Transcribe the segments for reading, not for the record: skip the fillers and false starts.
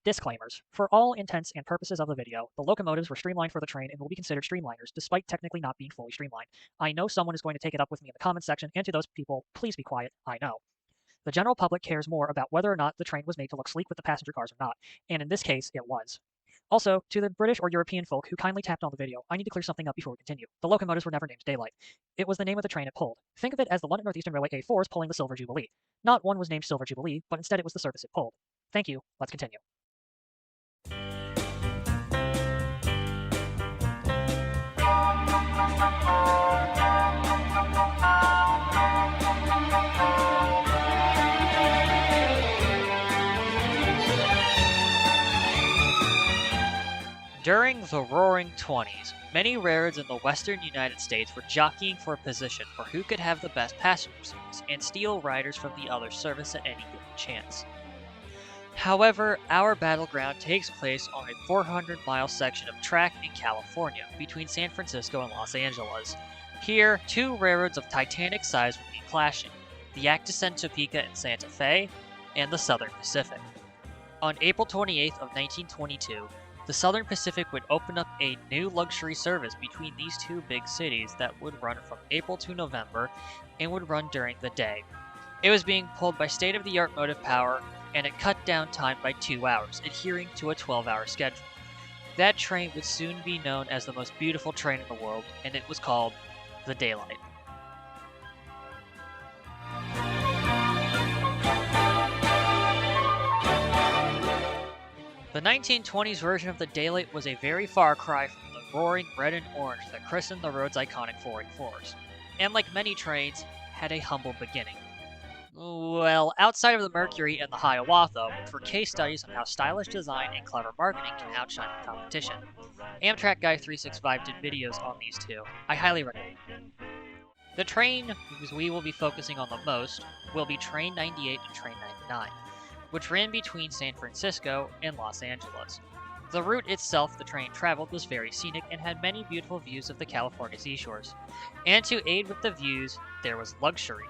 Disclaimers. For all intents and purposes of the video, the locomotives were streamlined for the train and will be considered streamliners, despite technically not being fully streamlined. I know someone is going to take it up with me in the comments section, and to those people, please be quiet, I know. The general public cares more about whether or not the train was made to look sleek with the passenger cars or not, and in this case, it was. Also, to the British or European folk who kindly tapped on the video, I need to clear something up before we continue. The locomotives were never named Daylight. It was the name of the train it pulled. Think of it as the London Northeastern Railway A4s pulling the Silver Jubilee. Not one was named Silver Jubilee, but instead it was the service it pulled. Thank you, let's continue. During the Roaring '20s, many railroads in the western United States were jockeying for a position for who could have the best passenger service and steal riders from the other service at any given chance. However, our battleground takes place on a 400-mile section of track in California between San Francisco and Los Angeles. Here, two railroads of titanic size would be clashing, the Atchison, Topeka, and Santa Fe, and the Southern Pacific. On April 28th of 1922, the Southern Pacific would open up a new luxury service between these two big cities that would run from April to November and would run during the day. It was being pulled by state-of-the-art motive power, and it cut down time by 2 hours, adhering to a 12-hour schedule. That train would soon be known as the most beautiful train in the world, and it was called the Daylight. The 1920s version of the Daylight was a very far cry from the roaring red and orange that christened the road's iconic 484s, and like many trains, had a humble beginning. Well, outside of the Mercury and the Hiawatha, which were case studies on how stylish design and clever marketing can outshine the competition. Amtrak Guy 365 did videos on these two. I highly recommend them. The train we will be focusing on the most will be Train 98 and Train 99, which ran between San Francisco and Los Angeles. The route itself the train traveled was very scenic and had many beautiful views of the California seashores. And to aid with the views, there was luxury.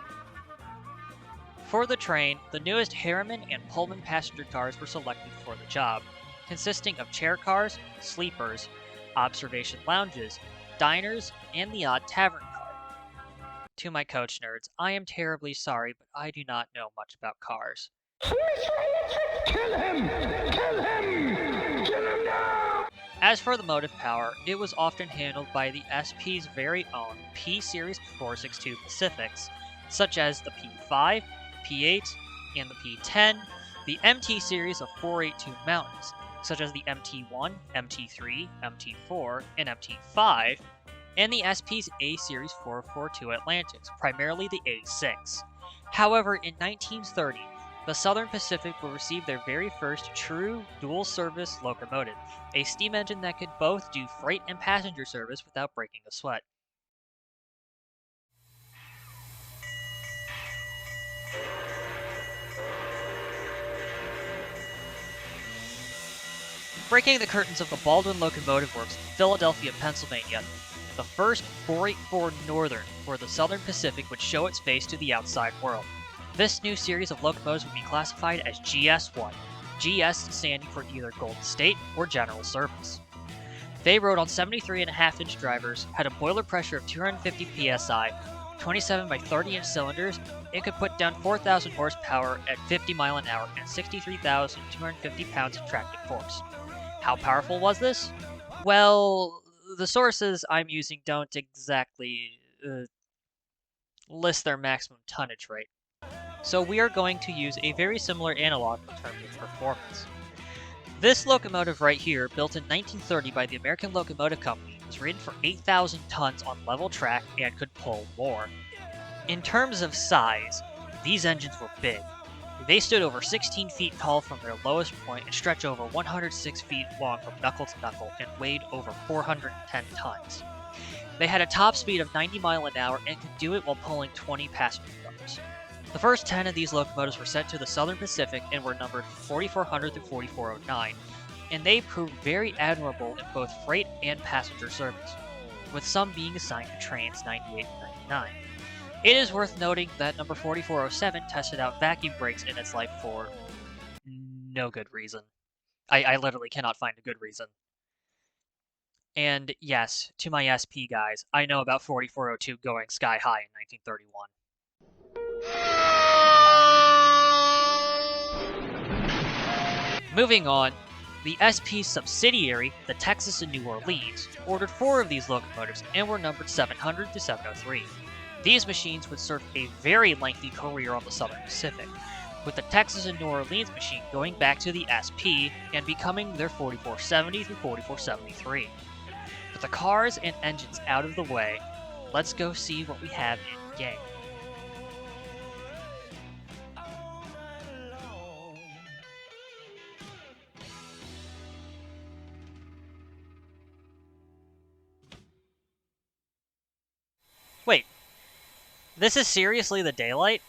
For the train, the newest Harriman and Pullman passenger cars were selected for the job, consisting of chair cars, sleepers, observation lounges, diners, and the odd tavern car. To my coach nerds, I am terribly sorry, but I do not know much about cars. Kill him! Kill him! Kill him now! As for the motive power, it was often handled by the SP's very own P-Series 462 Pacifics, such as the P5, P8, and the P10, the MT series of 482 Mountains, such as the MT1, MT3, MT4, and MT5, and the SP's A-Series 442 Atlantics, primarily the A6. However, in 1930, the Southern Pacific will receive their very first true dual-service locomotive, a steam engine that could both do freight and passenger service without breaking a sweat. Breaking the curtains of the Baldwin Locomotive Works in Philadelphia, Pennsylvania, the first 484 Northern for the Southern Pacific would show its face to the outside world. This new series of locomotives would be classified as GS1, GS standing for either Golden State or General Service. They rode on 73.5-inch drivers, had a boiler pressure of 250 psi, 27 by 30-inch cylinders, and could put down 4,000 horsepower at 50 miles an hour and 63,250 pounds of tractive force. How powerful was this? Well, the sources I'm using don't exactly list their maximum tonnage rate. So we are going to use a very similar analog in terms of performance. This locomotive right here, built in 1930 by the American Locomotive Company, was rated for 8,000 tons on level track and could pull more. In terms of size, these engines were big. They stood over 16 feet tall from their lowest point and stretched over 106 feet long from knuckle to knuckle and weighed over 410 tons. They had a top speed of 90 miles an hour and could do it while pulling 20 passenger cars. The first 10 of these locomotives were sent to the Southern Pacific and were numbered 4400 through 4409, and they proved very admirable in both freight and passenger service, with some being assigned to trains 98 and 99. It is worth noting that number 4407 tested out vacuum brakes in its life for no good reason. I literally cannot find a good reason. And yes, to my SP guys, I know about 4402 going sky high in 1931. Moving on, the SP subsidiary, the Texas and New Orleans, ordered 4 of these locomotives and were numbered 700 to 703. These machines would serve a very lengthy career on the Southern Pacific, with the Texas and New Orleans machine going back to the SP and becoming their 4470 through 4473. With the cars and engines out of the way, let's go see what we have in game. Wait, this is seriously the daylight?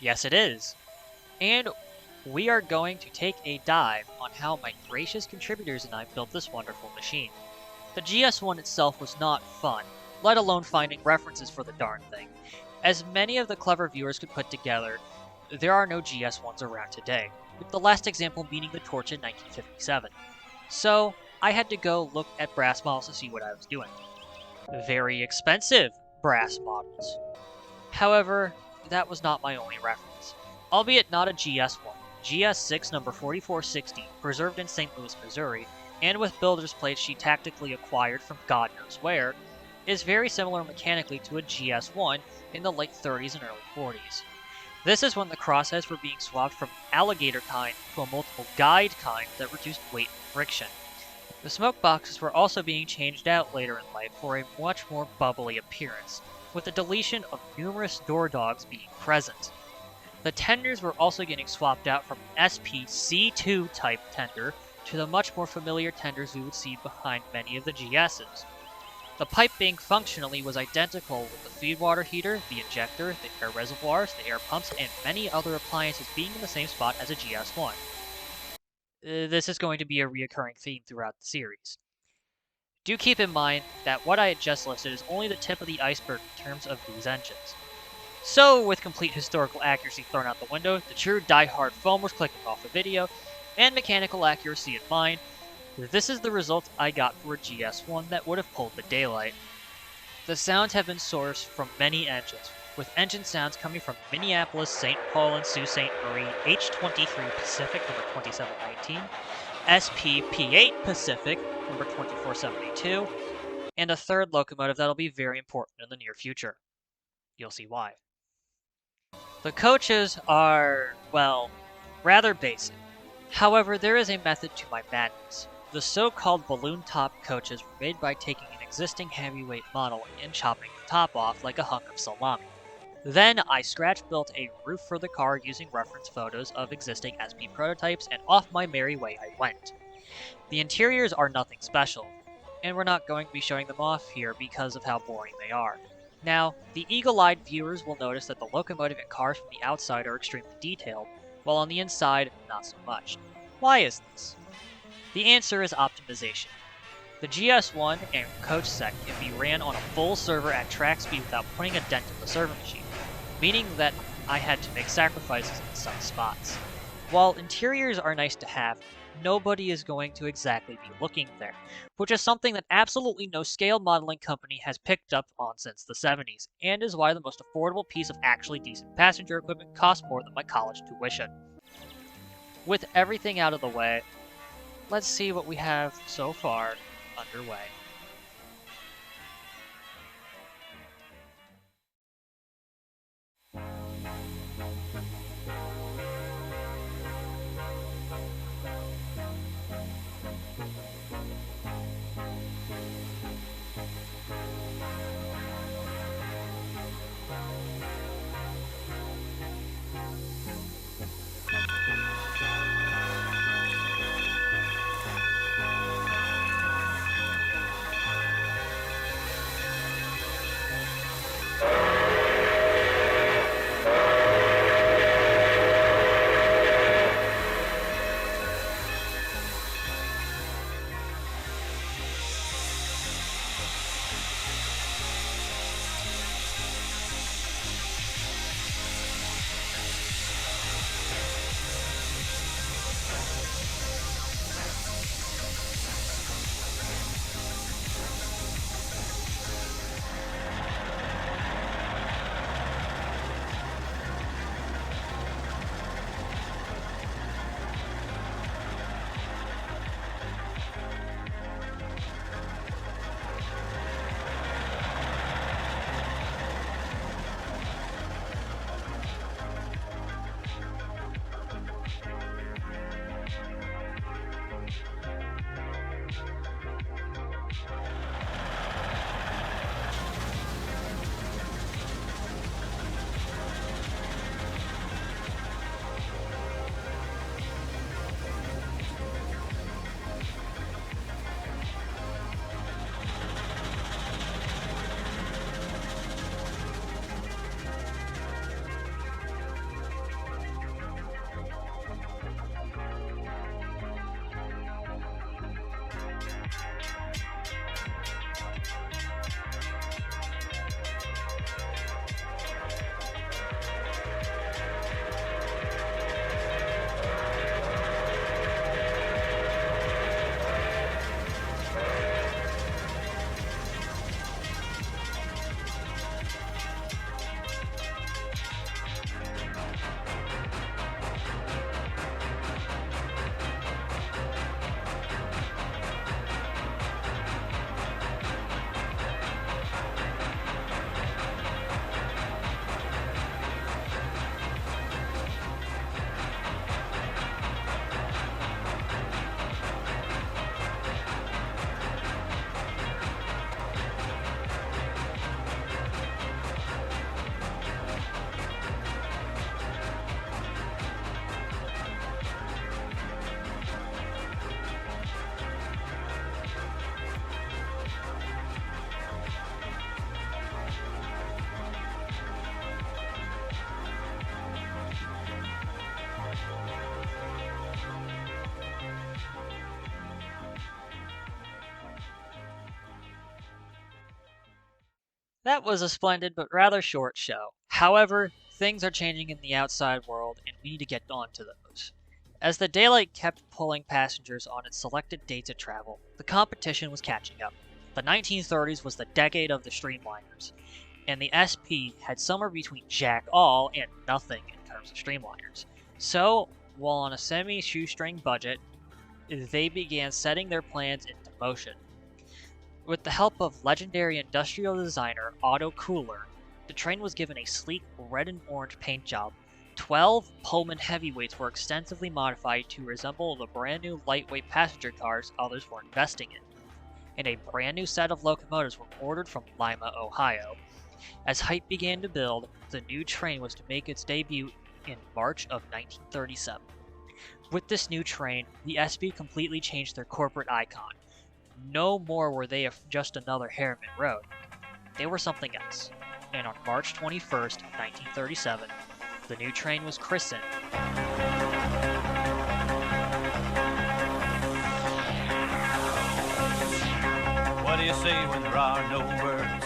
Yes, it is. And we are going to take a dive on how my gracious contributors and I built this wonderful machine. The GS1 itself was not fun, let alone finding references for the darn thing. As many of the clever viewers could put together, there are no GS1s around today, with the last example being the Torch in 1957. So, I had to go look at brass models to see what I was doing. Very expensive brass models. However, that was not my only reference. Albeit not a GS1, GS6 number 4460, preserved in St. Louis, Missouri, and with builder's plates she tactically acquired from God knows where, is very similar mechanically to a GS1 in the late 30s and early 40s. This is when the crossheads were being swapped from alligator kind to a multiple guide kind that reduced weight and friction. The smoke boxes were also being changed out later in life for a much more bubbly appearance, with the deletion of numerous door dogs being present. The tenders were also getting swapped out from SP-C2 type tender to the much more familiar tenders we would see behind many of the GS's. The piping functionally was identical, with the feed water heater, the injector, the air reservoirs, the air pumps, and many other appliances being in the same spot as a GS1. This is going to be a reoccurring theme throughout the series. Do keep in mind that what I had just listed is only the tip of the iceberg in terms of these engines. So, with complete historical accuracy thrown out the window, the true die-hard foamers clicking off the video, and mechanical accuracy in mind, this is the result I got for a GS1 that would have pulled the daylight. The sounds have been sourced from many engines, with engine sounds coming from Minneapolis, St. Paul and Sault Ste. Marie H23 Pacific number 2719, SP-P8 Pacific number 2472, and a third locomotive that'll be very important in the near future. You'll see why. The coaches are, well, rather basic. However, there is a method to my madness. The so-called balloon-top coaches were made by taking an existing heavyweight model and chopping the top off like a hunk of salami. Then, I scratch-built a roof for the car using reference photos of existing SP prototypes, and off my merry way I went. The interiors are nothing special, and we're not going to be showing them off here because of how boring they are. Now, the eagle-eyed viewers will notice that the locomotive and cars from the outside are extremely detailed, while on the inside, not so much. Why is this? The answer is optimization. The GS1 and coach set can be ran on a full server at track speed without putting a dent in the server machine, meaning that I had to make sacrifices in some spots. While interiors are nice to have, nobody is going to exactly be looking there, which is something that absolutely no scale modeling company has picked up on since the 70s, and is why the most affordable piece of actually decent passenger equipment costs more than my college tuition. With everything out of the way, let's see what we have so far underway. That was a splendid but rather short show. However, things are changing in the outside world, and we need to get on to those. As the Daylight kept pulling passengers on its selected dates of travel, the competition was catching up. The 1930s was the decade of the Streamliners, and the SP had somewhere between jack all and nothing in terms of Streamliners. So, while on a semi-shoestring budget, they began setting their plans into motion. With the help of legendary industrial designer Otto Kohler, the train was given a sleek red and orange paint job. 12 Pullman heavyweights were extensively modified to resemble the brand new lightweight passenger cars others were investing in, and a brand new set of locomotives were ordered from Lima, Ohio. As hype began to build, the new train was to make its debut in March of 1937. With this new train, the SP completely changed their corporate icon. No more were they just another Harriman Road. They were something else. And on March 21st, 1937, the new train was christened What do you say when there are no words?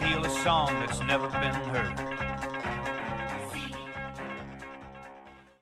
Feel a song that's never been heard.